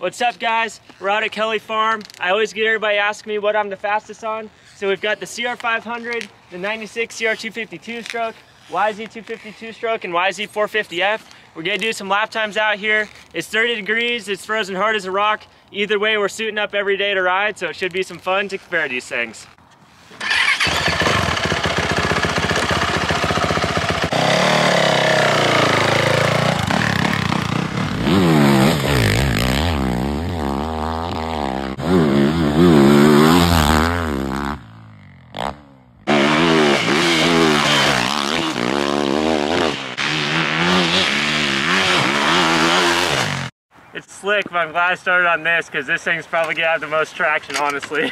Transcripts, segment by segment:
What's up, guys? We're out at Kelley Farm. I always get everybody asking me what I'm the fastest on. So we've got the CR500, the 96 CR250 two-stroke, YZ250 two-stroke, and YZ450F. We're gonna do some lap times out here. It's 30 degrees, it's frozen hard as a rock. Either way, we're suiting up every day to ride, so it should be some fun to compare these things. It's slick, but I'm glad I started on this because this thing's probably gonna have the most traction, honestly.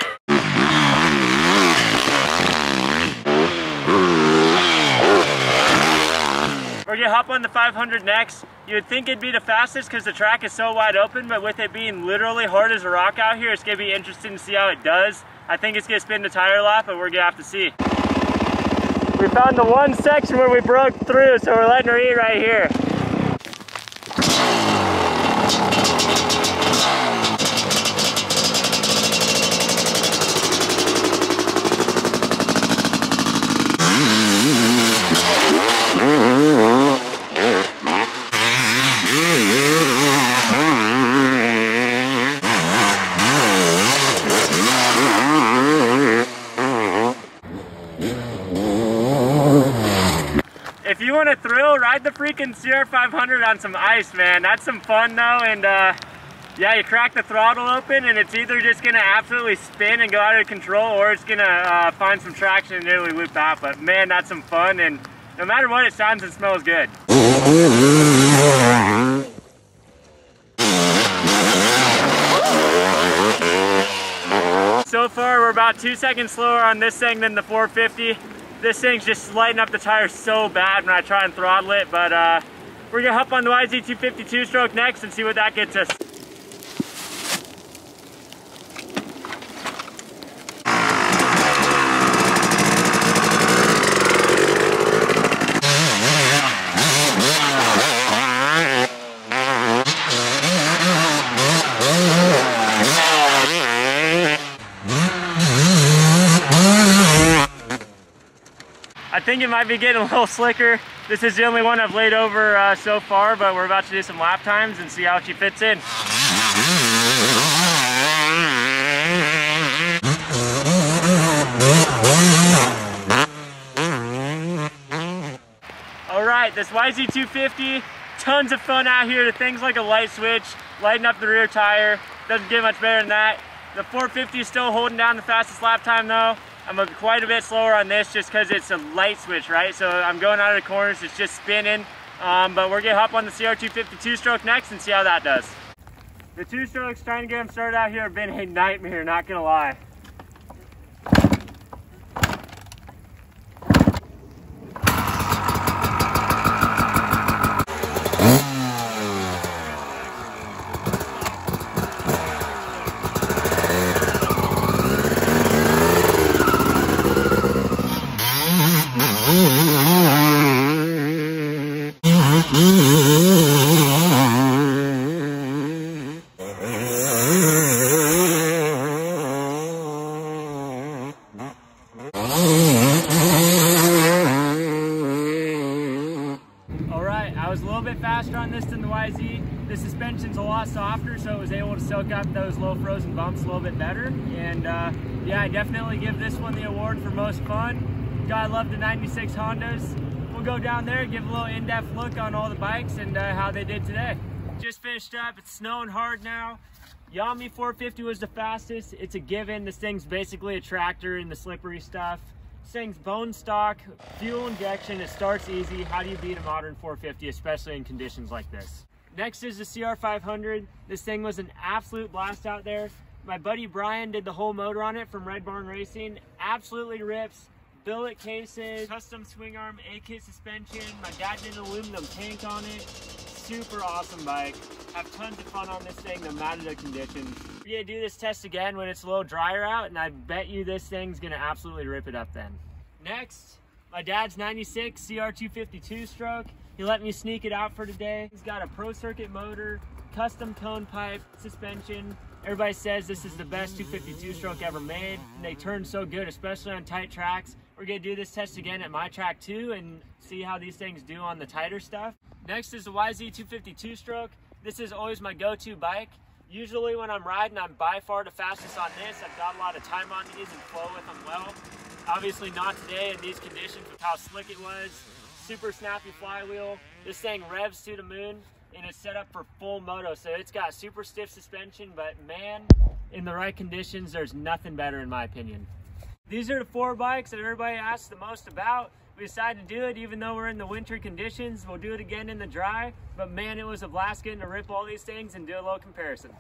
We're gonna hop on the 500 next. You would think it'd be the fastest because the track is so wide open, but with it being literally hard as a rock out here, it's gonna be interesting to see how it does. I think it's gonna spin the tire lap, but we're gonna have to see. We found the one section where we broke through, so we're letting her eat right here. If you want a thrill, ride the freaking CR500 on some ice, man. That's some fun though, and yeah, you crack the throttle open and it's either just gonna absolutely spin and go out of control, or it's gonna find some traction and nearly loop out. But man, that's some fun, and no matter what, it sounds and smells good. So far, we're about 2 seconds slower on this thing than the 450. This thing's just lighting up the tires so bad when I try and throttle it, but we're gonna hop on the YZ250 two-stroke next and see what that gets us. I think it might be getting a little slicker. This is the only one I've laid over so far, but we're about to do some lap times and see how she fits in. All right, this YZ250, tons of fun out here. The thing's like a light switch, lighting up the rear tire. Doesn't get much better than that. The 450 is still holding down the fastest lap time though. I'm quite a bit slower on this just because it's a light switch, right? So I'm going out of the corners, it's just spinning. But we're gonna hop on the CR250 two-stroke next and see how that does. The two-strokes, trying to get them started out here, have been a nightmare, not gonna lie. Alright, I was a little bit faster on this than the YZ. The suspension's a lot softer, so it was able to soak up those low frozen bumps a little bit better. And yeah, I definitely give this one the award for most fun. Gotta love the 96 Hondas. We'll go down there, give a little in-depth look on all the bikes and how they did today. Just finished up, it's snowing hard now. Yami 450 was the fastest. It's a given. This thing's basically a tractor in the slippery stuff. This thing's bone stock, fuel injection, it starts easy. How do you beat a modern 450, especially in conditions like this? Next is the CR500. This thing was an absolute blast out there. My buddy Brian did the whole motor on it from Red Barn Racing. Absolutely rips. Billet cases, custom swing arm, AK suspension. My dad did an aluminum tank on it. Super awesome bike. Have tons of fun on this thing no matter the conditions. We're gonna do this test again when it's a little drier out, and I bet you this thing's gonna absolutely rip it up then. Next, my dad's 96 CR250 two-stroke. He let me sneak it out for today. He's got a Pro Circuit motor, custom cone pipe suspension. Everybody says this is the best 250 two-stroke ever made. And they turn so good, especially on tight tracks. We're gonna do this test again at my track too and see how these things do on the tighter stuff. Next is the YZ250 two-stroke. This is always my go-to bike. Usually when I'm riding, I'm by far the fastest on this. I've got a lot of time on these and flow with them well. Obviously not today in these conditions with how slick it was. Super snappy flywheel. This thing revs to the moon and it's set up for full moto. So it's got super stiff suspension, but man, in the right conditions, there's nothing better in my opinion. These are the 4 bikes that everybody asks the most about. We decided to do it even though we're in the winter conditions. We'll do it again in the dry, but man, it was a blast getting to rip all these things and do a little comparison.